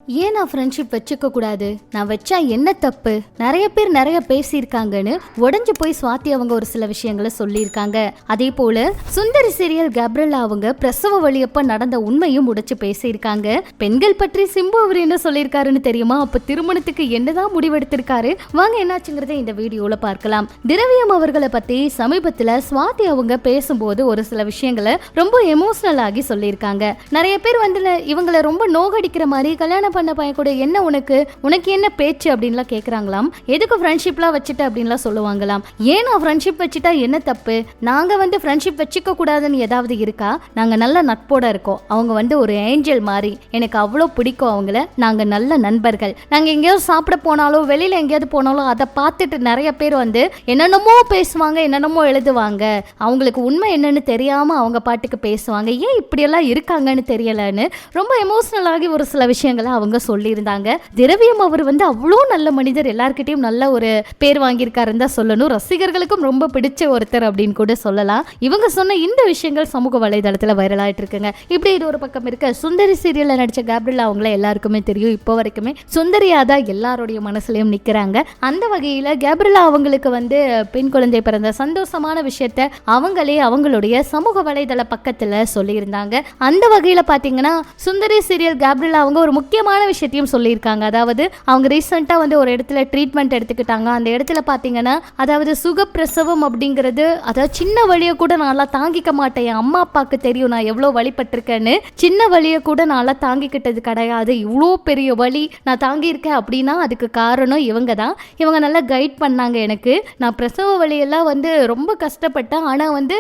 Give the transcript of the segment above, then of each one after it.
ஏன் நான் ஃப்ரெண்ட்ஷிப் வச்சுக்க கூடாது, நான் வச்சா என்ன தப்பு, நிறைய பேர் நிறைய பேசியிருக்காங்கன்னு உடஞ்சு போய் சுவாதி அவங்க ஒரு சில விஷயங்களை சொல்லியிருக்காங்க. அதே போல சுந்தரி சீரியல் கேப்ரியலா அவங்க பிரசவ வழியப்ப நடந்த உண்மையும் உடைச்சு பேசியிருக்காங்க. பெண்கள் பற்றி சிம்பு அவர் என்ன சொல்லியிருக்காருன்னு தெரியுமா? அப்ப திருமணத்துக்கு என்னதான் முடிவெடுத்திருக்காரு, வாங்க என்னாச்சுங்கிறத இந்த வீடியோல பார்க்கலாம். திரவியம் அவர்களை பத்தி சமீபத்துல சுவாதி அவங்க பேசும்போது ஒரு சில விஷயங்களை ரொம்ப எமோஷனல் ஆகி சொல்லியிருக்காங்க. நிறைய பேர் வந்து இவங்களை ரொம்ப நோகடிக்கிற மாதிரி கல்யாணம் பண்ண பையன் கூட என்ன உனக்கு என்ன பேச்சு அப்படின்லாம் கேட்குறாங்களாம். எதுக்கு ஃப்ரெண்ட்ஷிப்லாம் வச்சுட்டு அப்படின்லாம் சொல்லுவாங்களாம். ஏன் நான் ஃப்ரெண்ட்ஷிப் வச்சுட்டா என்ன தப்பு, நாங்கள் வந்து ஃப்ரெண்ட்ஷிப் வச்சுக்க கூடாதுன்னு ஏதாவது இருக்கா, நாங்கள் நல்ல நட்போட இருக்கோம், அவங்க வந்து ஒரு ஏஞ்சல் மாதிரி, எனக்கு அவ்வளோ பிடிக்கும் அவங்கள, நாங்கள் நல்ல நண்பர்கள், நாங்கள் எங்கேயாவது சாப்பிட போனாலோ வெளியில் எங்கேயாவது போனாலோ அதை பார்த்துட்டு நிறைய பேர் வந்து என்னென்னமோ பேசுவாங்க, என்னென்னமோ எழுதுவாங்க, அவங்களுக்கு உண்மை என்னன்னு தெரியாமல் அவங்க பாட்டுக்கு பேசுவாங்க, ஏன் இப்படியெல்லாம் இருக்காங்கன்னு தெரியலன்னு ரொம்ப எமோஷனல் ஆகி ஒரு சில விஷயங்களை அவங்க சொல்லியிருந்தாங்க. திரவியம் அவர் வந்து அவ்வளோ நல்ல மனிதர், எல்லார்கிட்டையும் நல்ல ஒரு பேர் வாங்கியிருக்காருன்னு தான் சொல்லணும். ரசிகர்களுக்கும் ரொம்ப பிடிச்ச ஒருத்தர் அப்படின்னு கூட சொல்லலாம். இவங்க சொன்ன இந்த விஷயங்கள் சமூக வலைதளத்தில் வைரல் ஆயிட்டு இருக்குங்க. இப்படி இது ஒரு பக்கம் இருக்க, சுந்தரி சீரியல்ல நடிச்ச கேப்ரியலா அவங்கள எல்லாருக்குமே தெரியும். இப்போ வரைக்குமே சுந்தரியா தான் எல்லாருடைய மனசுலயும் நிக்கிறாங்க. அந்த வகையில கேப்ரியலா அவங்களுக்கு வந்து பெண் குழந்தை பிறந்த சந்தோஷமான விஷயத்த அவங்களே அவங்களுடைய சமூக வலைதள பக்கத்துல சொல்லியிருந்தாங்க. அந்த வகையில பாத்தீங்கன்னா சுந்தரி சீரியல் கேப்ரியலா அவங்க ஒரு முக்கியமான விஷயத்தையும் சொல்லியிருக்காங்க. அதாவது அவங்க ரீசெண்டா வந்து ஒரு இடத்துல ட்ரீட்மெண்ட் எடுத்துக்கிட்டாங்க. அந்த இடத்துல பாத்தீங்கன்னா அதாவது சுகப்பிரசவம் அப்படிங்கிறது, அதாவது சின்ன வழியை கூட நான் தாங்கிக்க மாட்டேன், என் அம்மா அப்பாவுக்கு தெரியும் நான் எவ்வளோ வழிபட்டிருக்கேன்னு, சின்ன வழியை கூட நான் தாங்கிக்கிட்டது கிடையாது, இவ்வளோ பெரிய வழி நான் தாங்கியிருக்கேன் அப்படின்னா அதுக்கு காரணம் இவங்க தான். இவங்க நல்லா கைட் பண்ணாங்க எனக்கு. நான் பிரசவ வழியெல்லாம் வந்து ரொம்ப கஷ்டப்பட்டேன், ஆனால் வந்து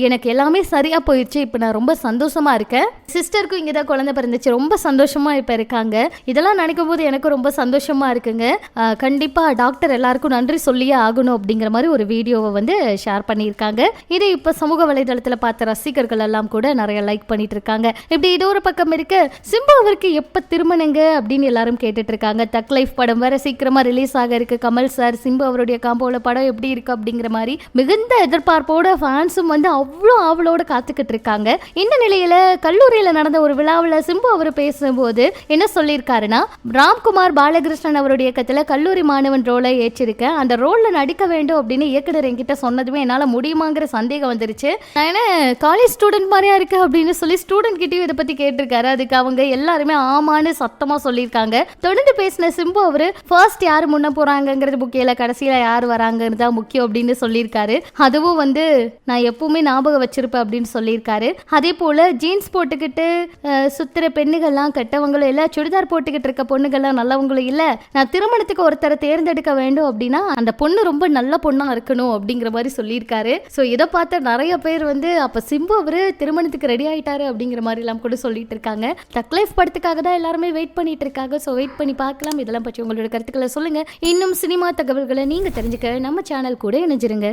எனக்கு எல்லாமே சரியா போயிடுச்சு, இப்போ நான் ரொம்ப சந்தோஷமா இருக்கேன். சிஸ்டருக்கும் இங்கே தான் குழந்தை பிறந்துச்சு, ரொம்ப சந்தோஷமா இப்போ இருக்காங்க. இதெல்லாம் நினைக்கும் போது எனக்கு ரொம்ப சந்தோஷமா இருக்குங்க. கண்டிப்பா டாக்டர் எல்லாருக்கும் நன்றி சொல்லியே ஆகணும் அப்படிங்கிற மாதிரி ஒரு வீடியோவை வந்து ஷேர் பண்ணியிருக்காங்க. இதை இப்போ சமூக வலைதளத்தில் பார்த்த ரசிகர்கள் எல்லாம் கூட நிறைய லைக் பண்ணிட்டு இருக்காங்க. இப்படி இது ஒரு பக்கம் இருக்க, சிம்பு அவருக்கு எப்போ திருமணங்க அப்படின்னு எல்லாரும் கேட்டுட்டு இருக்காங்க. தக் லைஃப் படம் வேற சீக்கிரமா ரிலீஸ் ஆக இருக்கு. கமல் சார் சிம்பு அவருடைய காம்போல படம் எப்படி இருக்கு அப்படிங்கிற மாதிரி மிகுந்த எதிர்பார்ப்போட ஃபேன்ஸும் வந்து அவ்வளோ ஆவலோட காத்துக்கிட்டு இருக்காங்க. இந்த நிலையில கல்லூரியில் நடந்த ஒரு விழாவில் சிம்பு அவர் பேசும்போது என்ன சொல்லியிருக்காருன்னா, ராம்குமார் பாலகிருஷ்ணன் அவருடைய இயக்கத்தில் கல்லூரி மாணவன் ரோலை ஏற்றிருக்கேன், அந்த ரோல்ல நடிக்க வேண்டும் அப்படின்னு இயக்குனர் என்கிட்ட சொன்னதுமே என்னால் முடியுமாங்கிற சந்தேகம் வந்துருச்சு, நான் என்ன காலேஜ் ஸ்டூடெண்ட் மாதிரியா இருக்கு அப்படின்னு சொல்லி ஸ்டூடெண்ட் கிட்டையும் இதை பத்தி கேட்டிருக்காரு. அதுக்கு அவங்க எல்லாருமே ஆமான்னு சத்தமா சொல்லியிருக்காங்க. தொடர்ந்து பேசின சிம்பு அவரு ஃபர்ஸ்ட் யார் முன்ன போறாங்கிறது முக்கியம், கடைசியில யார் வராங்கிறது தான் முக்கியம் அப்படின்னு சொல்லியிருக்காரு. அதுவும் வந்து நான் எப்பவுமே ஞாபகம் வச்சிருப்பேன் அப்படின்னு சொல்லியிருக்காரு. அதே போல ஜீன்ஸ் போட்டுக்கிட்டு சுத்துற பெண்ணுகள்லாம் கெட்டவங்களும் இல்லை, சுடிதார் போட்டுக்கிட்டு இருக்க பொண்ணுகள்லாம் நல்லவங்களும் இல்லை, நான் திருமணத்துக்கு ஒருத்தரை தேர்ந்தெடுக்க வேண்டும் அப்படின்னா அந்த பொண்ணு ரொம்ப நல்ல பொண்ணா இருக்கணும் அப்படிங்கிற மாதிரி சொல்லியிருக்காரு. ஸோ இதை பார்த்த நிறைய பேர் வந்து அப்ப சிம்பு அவரு திருமணத்துக்கு ரெடி ஆயிட்டாரு அப்படிங்கிற மாதிரி எல்லாம் கூட சொல்லிட்டு இருக்காங்க. தக் லைஃப் படத்துக்காக தான் எல்லாருமே வெயிட் பண்ணிட்டு இருக்காங்க. ஸோ வெயிட் பண்ணி பார்க்கலாம். இதெல்லாம் பற்றி உங்களோட கருத்துக்களை சொல்லுங்க. இன்னும் சினிமா தகவல்களை நீங்க தெரிஞ்சுக்க நம்ம சேனல் கூட இணைஞ்சிருங்க.